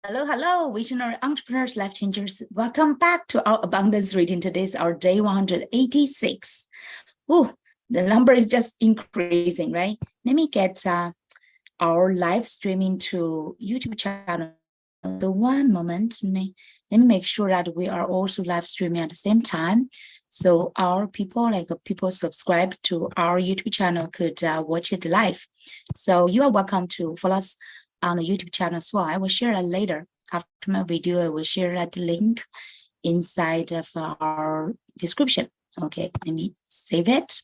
Hello, hello, visionary entrepreneurs, life changers. Welcome back to our abundance reading. Today is our day 186. Ooh, the number is just increasing, right? Let me get our live streaming to YouTube channel. The one moment, let me make sure that we are also live streaming at the same time. So our people, people subscribe to our YouTube channel could watch it live. So you are welcome to follow us on the YouTube channel as well. I will share that later. After my video, I will share that link inside of our description. Okay, let me save it.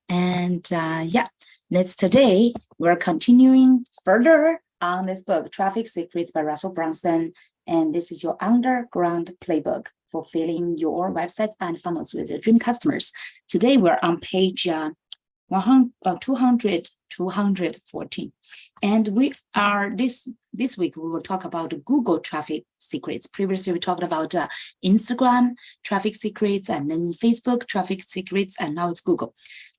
And today we're continuing further on this book, Traffic Secrets by Russell Brunson. And this is your underground playbook for filling your websites and funnels with your dream customers. Today we're on page 214. And we are this week we will talk about Google traffic secrets. Previously we talked about Instagram traffic secrets, and then Facebook traffic secrets, and now it's Google.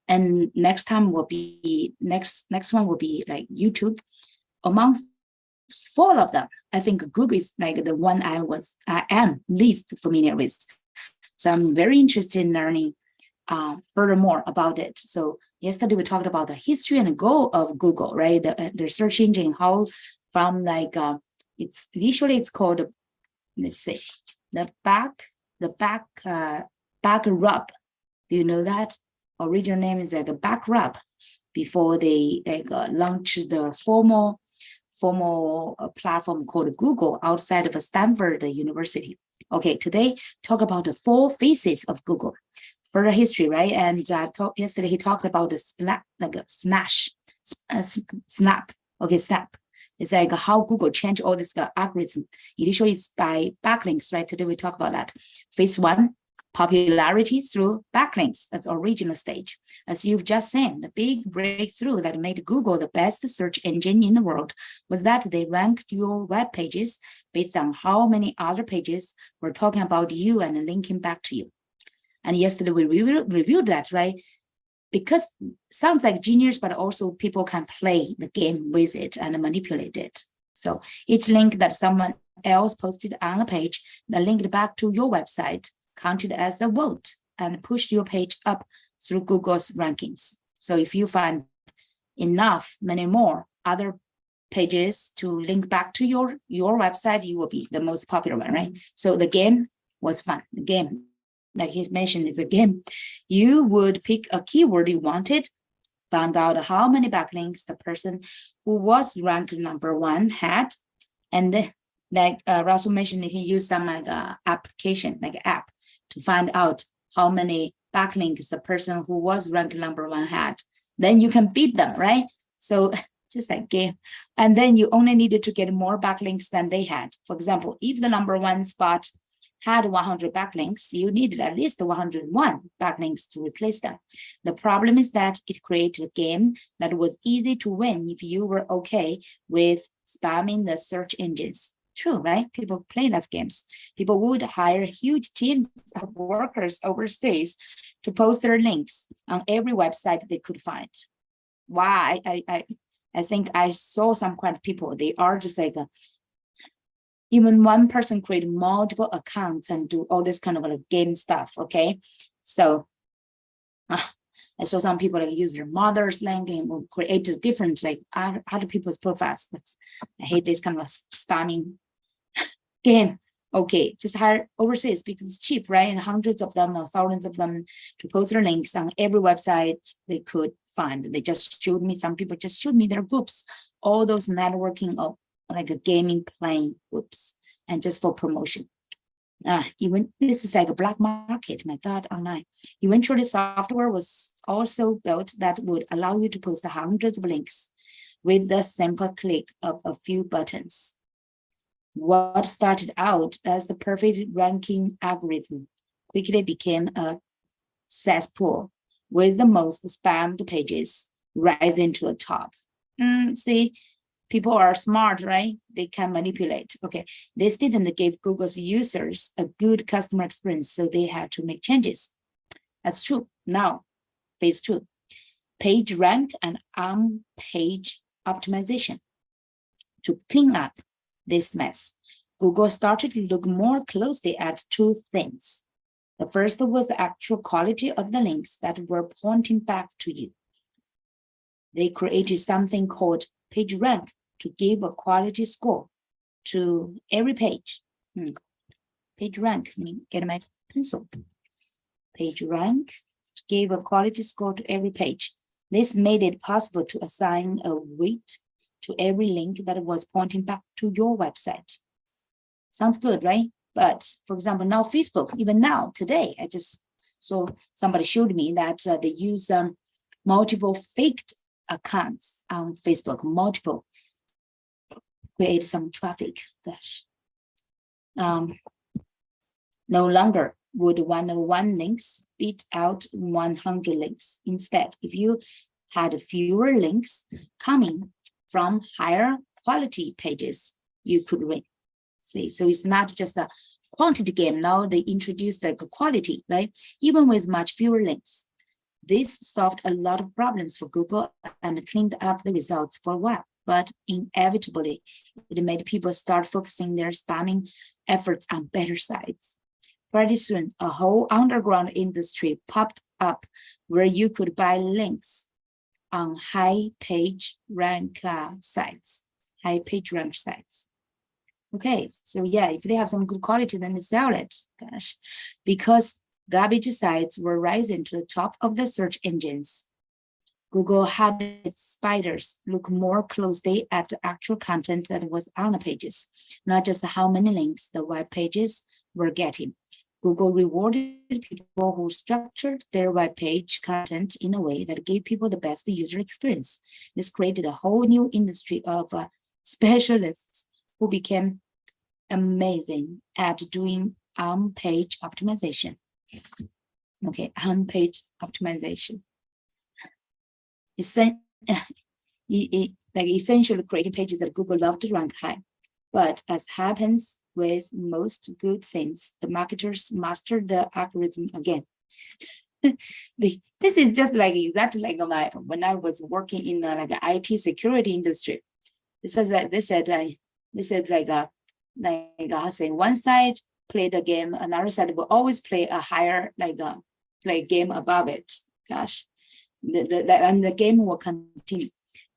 And next time will be next one will be like YouTube. Among four of them, I think Google is like the one I am least familiar with. So I'm very interested in learning furthermore about it. So yesterday we talked about the history and goal of Google, right? The search engine, how from it's called, let's say, the back rub. Do you know that? Original name is like a back rub before they launch the formal platform called Google outside of Stanford University. Okay, today talk about the four phases of Google. Further history, right? And yesterday he talked about the snap. Okay, snap. It's like how Google changed all this algorithm. Initially, it's by backlinks, right? Today we talk about that. Phase one, popularity through backlinks. That's original stage. As you've just seen, the big breakthrough that made Google the best search engine in the world was that they ranked your web pages based on how many other pages were talking about you and linking back to you. And yesterday we reviewed that, right? Because it sounds like genius, but also people can play the game with it and manipulate it. So each link that someone else posted on a page that linked back to your website counted as a vote and pushed your page up through Google's rankings. So if you find many more other pages to link back to your website, you will be the most popular one, right? So the game was fun. The game, like he mentioned, is a game. You would pick a keyword you wanted, found out how many backlinks the person who was ranked number one had, and then, like Russell mentioned, you can use some application, like an app, to find out how many backlinks the person who was ranked number one had. Then you can beat them, right? So just like game. And then you only needed to get more backlinks than they had. For example, if the number one spot had 100 backlinks, you needed at least 101 backlinks to replace them. The problem is that it created a game that was easy to win if you were okay with spamming the search engines. True, right? People play those games. People would hire huge teams of workers overseas to post their links on every website they could find. Why? I think I saw some kind of people, they are just like even one person create multiple accounts and do all this kind of game stuff. Okay, so I saw some people use their mother's link and create a different other people's profiles. I hate this kind of spamming game. Okay, just hire overseas because it's cheap, right? And hundreds of them or thousands of them to post their links on every website they could find. They just showed me, some people just showed me their groups, all those networking of like a gaming playing groups, and just for promotion. Even this is like a black market, my God, online. Eventually, software was also built that would allow you to post hundreds of links with the simple click of a few buttons. What started out as the perfect ranking algorithm quickly became a cesspool with the most spammed pages rising to the top. See, people are smart, right? They can manipulate. Okay, this didn't give Google's users a good customer experience, so they had to make changes. That's true. Now, phase two, page rank and on-page optimization. To clean up this mess. Google started to look more closely at two things. The first was the actual quality of the links that were pointing back to you. They created something called PageRank to give a quality score to every page. PageRank, let me get my pencil. PageRank gave a quality score to every page. This made it possible to assign a weight to every link that was pointing back to your website. Sounds good, right? But for example, now Facebook, even now, today, I just saw somebody showed me that they use multiple faked accounts on Facebook, multiple, create some traffic. Gosh. No longer would 101 links beat out 100 links. Instead, if you had fewer links coming from higher quality pages, you could win. See, so it's not just a quantity game. Now they introduced like a quality, right? Even with much fewer links. This solved a lot of problems for Google and cleaned up the results for a while. But inevitably, it made people start focusing their spamming efforts on better sites. Pretty soon, a whole underground industry popped up where you could buy links on high page rank sites, high page rank sites. Okay, so yeah, if they have some good quality, then they sell it. Gosh, because garbage sites were rising to the top of the search engines. Google had its spiders look more closely at the actual content that was on the pages, not just how many links the web pages were getting. Google rewarded people who structured their web page content in a way that gave people the best user experience. This created a whole new industry of specialists who became amazing at doing on-page optimization. Okay, on-page optimization. Essentially creating pages that Google loved to rank high. But as happens with most good things, the marketers mastered the algorithm again. This is just like exactly like when I was working in the IT security industry. This says that they said how say one side play the game, another side will always play a higher play game above it. Gosh, and the game will continue.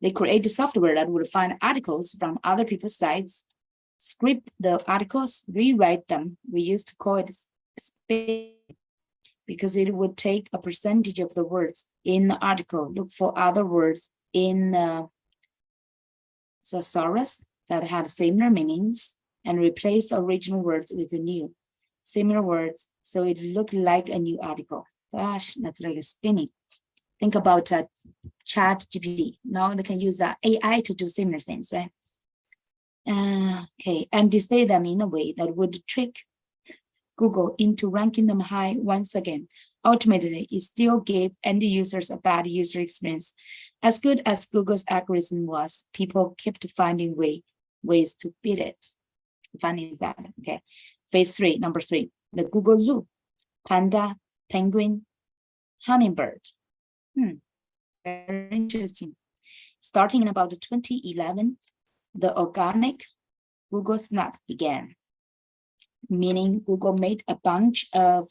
They created software that would find articles from other people's sites, script the articles, rewrite them. We used to call it spin, because it would take a percentage of the words in the article, look for other words in thesaurus that had similar meanings, and replace original words with the new similar words, so it looked like a new article. Gosh, that's like a spinning. Think about ChatGPT. Now they can use AI to do similar things, right? Okay, and display them in a way that would trick Google into ranking them high once again. Ultimately, it still gave end users a bad user experience. As good as Google's algorithm was, people kept finding ways to beat it. Funny that, okay. Phase 3, number 3, the Google Zoo, panda, penguin, hummingbird. Very interesting. Starting in about 2011, the organic Google Snap began, meaning Google made a bunch of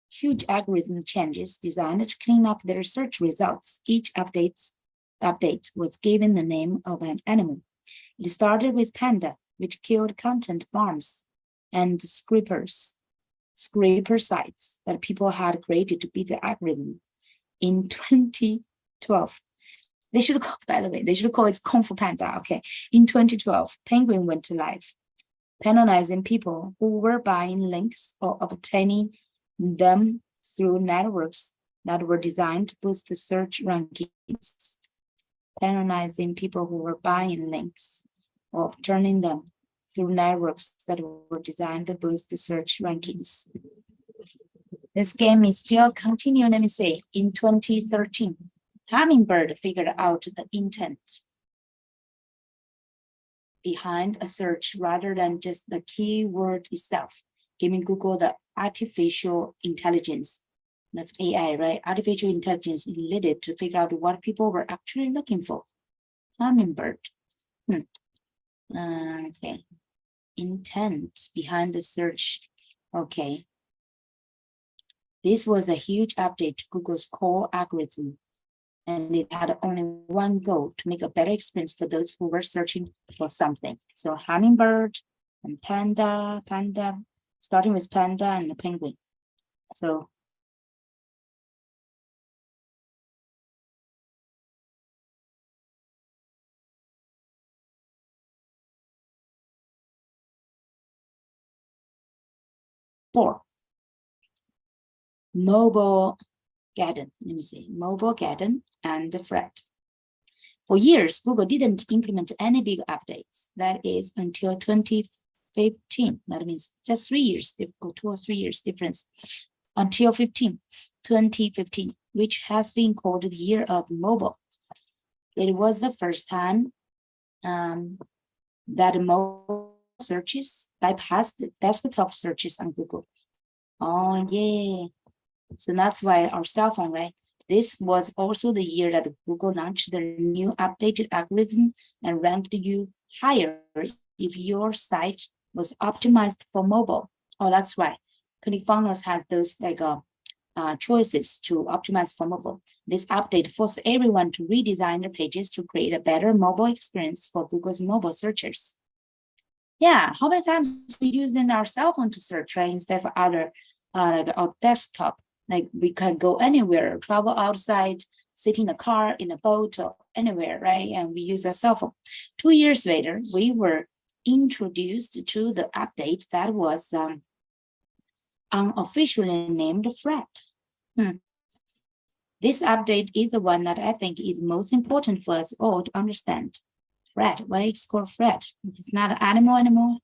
huge algorithm changes designed to clean up their search results. Each update was given the name of an animal. It started with panda, which killed content farms and scraper sites that people had created to beat the algorithm. In 2012, they should call, by the way, they should call it Kung Fu Panda. Okay. In 2012, Penguin went live, penalizing people who were buying links or obtaining them through networks that were designed to boost the search rankings. Penalizing people who were buying links or obtaining them through networks that were designed to boost the search rankings. This game is still continuing, let me say, in 2013. Hummingbird figured out the intent behind a search rather than just the keyword itself, giving Google the artificial intelligence. That's AI, right? Artificial intelligence needed to figure out what people were actually looking for. Hummingbird. Okay. intent behind the search. Okay. This was a huge update to Google's core algorithm, and it had only one goal: to make a better experience for those who were searching for something. So hummingbird and panda, starting with panda and the penguin. So four, Mobile-geddon, let me see, Mobile-geddon and Fred. For years, Google didn't implement any big updates. That is until 2015. That means just 3 years, or 2 or 3 years difference. Until 2015, which has been called the year of mobile. It was the first time that mobile searches bypassed desktop searches on Google. Oh, yeah. So that's why our cell phone, right? This was also the year that Google launched their new updated algorithm and ranked you higher if your site was optimized for mobile. Oh, that's why. ClickFunnels has those like choices to optimize for mobile. This update forced everyone to redesign their pages to create a better mobile experience for Google's mobile searchers. Yeah, how many times we use in our cell phone to search, right? Instead of other like our desktop. Like we can go anywhere, travel outside, sit in a car, in a boat, or anywhere, right? And we use a cell phone. 2 years later, we were introduced to the update that was unofficially named Fred. This update is the one that I think is most important for us all to understand. Fred, why it's called Fred? It's not an animal anymore,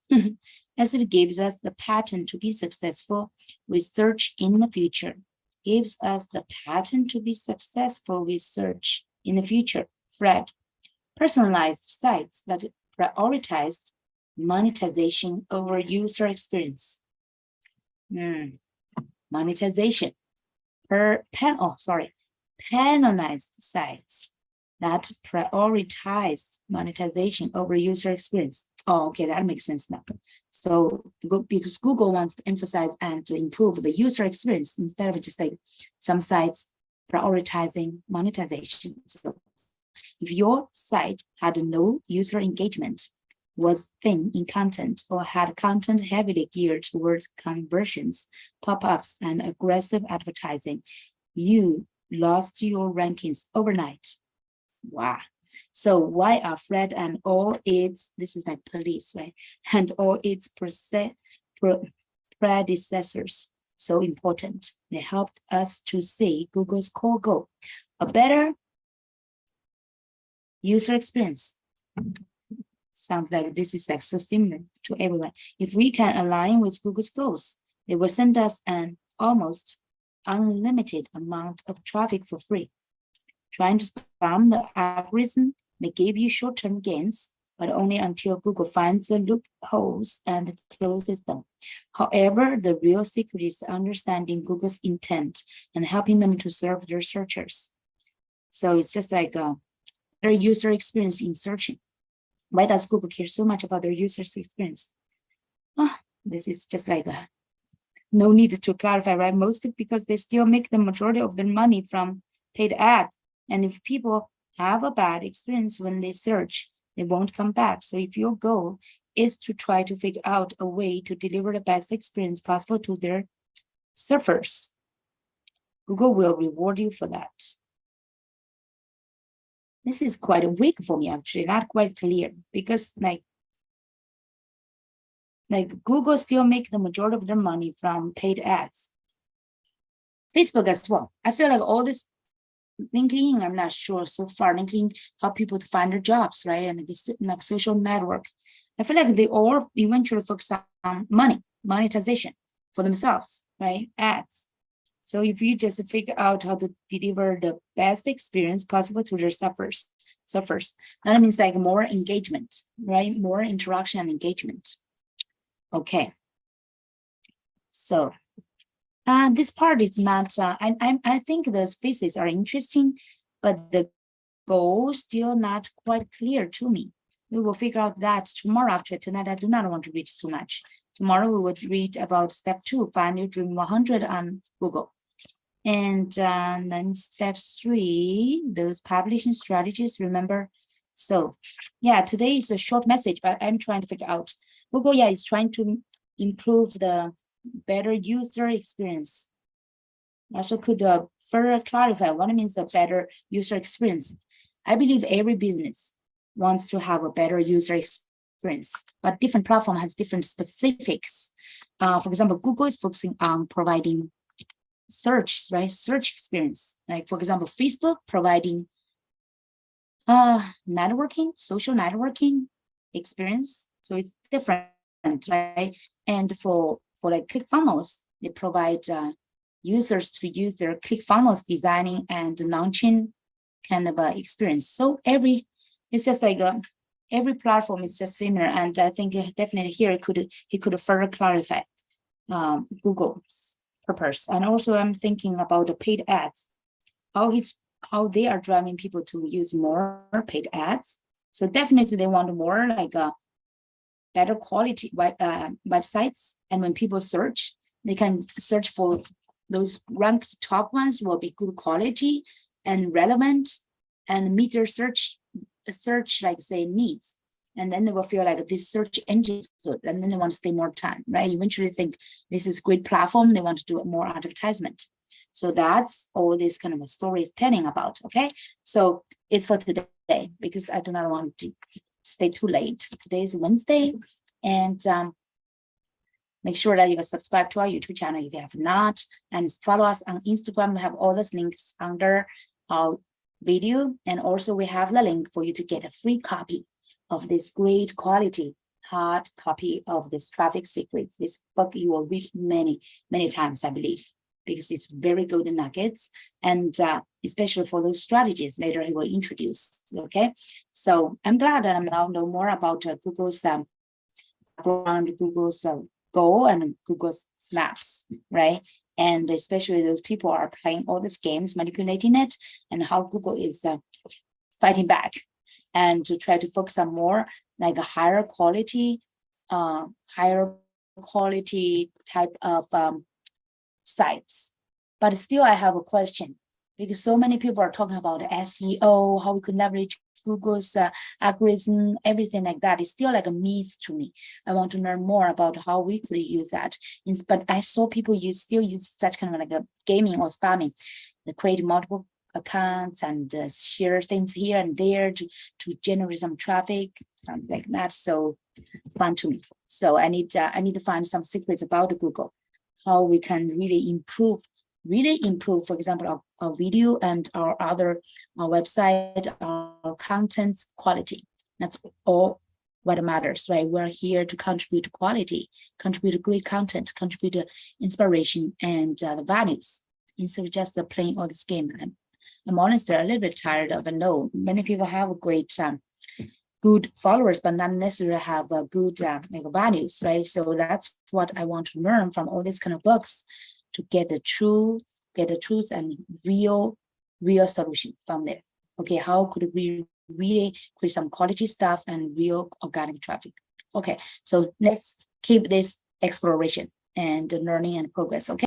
as it gives us the pattern to be successful with search in the future. Gives us the pattern to be successful with search in the future. Fred, personalized sites that prioritize monetization over user experience. Monetization. Penalized sites that prioritize monetization over user experience. Oh, okay, that makes sense now. So because Google wants to emphasize and to improve the user experience instead of just like some sites prioritizing monetization. So if your site had no user engagement, was thin in content, or had content heavily geared towards conversions, pop-ups, and aggressive advertising, you lost your rankings overnight. Wow. So why are Fred and all its, this is like police, right? And all its predecessors so important? They helped us to see Google's core goal, a better user experience. Sounds like this is like so similar to everyone. If we can align with Google's goals, they will send us an almost unlimited amount of traffic for free. Trying to spam the algorithm may give you short-term gains, but only until Google finds the loopholes and closes them. However, the real secret is understanding Google's intent and helping them to serve their searchers. So it's just like their user experience in searching. Why does Google care so much about their users' experience? Oh, this is just like no need to clarify, right? Mostly because they still make the majority of their money from paid ads. And if people have a bad experience when they search, they won't come back. So if your goal is to try to figure out a way to deliver the best experience possible to their surfers, Google will reward you for that. This is quite weak for me, actually, not quite clear, because like Google still make the majority of their money from paid ads. Facebook as well. I feel like all this LinkedIn, I'm not sure so far. LinkedIn help people to find their jobs, right? And it's like social network. I feel like they all eventually focus on monetization for themselves, right? Ads. So if you just figure out how to deliver the best experience possible to their surfers, that means like more engagement, right? More interaction and engagement. Okay. So this part is not, I think the phases are interesting, but the goal still not quite clear to me. we will figure out that tomorrow. After tonight, I do not want to read too much. Tomorrow we would read about step 2, find your dream 100 on Google. And then step 3, those publishing strategies, remember? So yeah, today is a short message, but I'm trying to figure out. Google, yeah, is trying to improve the better user experience. Also could further clarify what it means the better user experience. I believe every business wants to have a better user experience, but different platform has different specifics. For example, Google is focusing on providing search, right? Search experience. Like for example, Facebook providing networking, social networking experience. So it's different, right? And for like ClickFunnels, they provide users to use their ClickFunnels designing and launching kind of experience. So it's just like every platform is just similar, and I think definitely here he could further clarify Google's purpose. And also I'm thinking about the paid ads, how they are driving people to use more paid ads. So definitely they want more like better quality websites, and when people search, they can search for those ranked top ones will be good quality and relevant and meet their search like say needs. And then they will feel like this search engine is good, and then they want to stay more time, right? Eventually think this is a great platform, they want to do more advertisement. So that's all this kind of a story is telling about. Okay, so it's for today because I do not want to stay too late. Today is Wednesday, and make sure that you have subscribed to our YouTube channel if you have not, and follow us on Instagram. We have all those links under our video, and also we have the link for you to get a free copy of this great quality hard copy of this Traffic Secrets. This book you will read many times, I believe, because it's very good nuggets, and especially for those strategies later he will introduce. Okay, so I'm glad that I now know more about Google's background, Google's goal, and Google's snaps, right? And especially those people are playing all these games, manipulating it, and how Google is fighting back and to try to focus on more like a higher quality type of sites. But still I have a question, because so many people are talking about SEO, how we could leverage Google's algorithm, everything like that. It's still like a myth to me. I want to learn more about how we could use that. But I saw people still use such kind of like a gaming or spamming. They create multiple accounts and share things here and there to generate some traffic, something like that. So fun to me. So I need to find some secrets about Google, how we can really improve, for example, our video and our website, our content's quality. That's all what matters, right? We're here to contribute to quality, contribute to great content, contribute to inspiration and the values, instead of just playing all this game. I'm honestly a little bit tired of it. No, many people have a great good followers, but not necessarily have a good like values, right? So that's what I want to learn from all these kind of books, to get the truth and real solution from there. Okay, how could we really create some quality stuff and real organic traffic? Okay, so let's keep this exploration and learning and progress. Okay.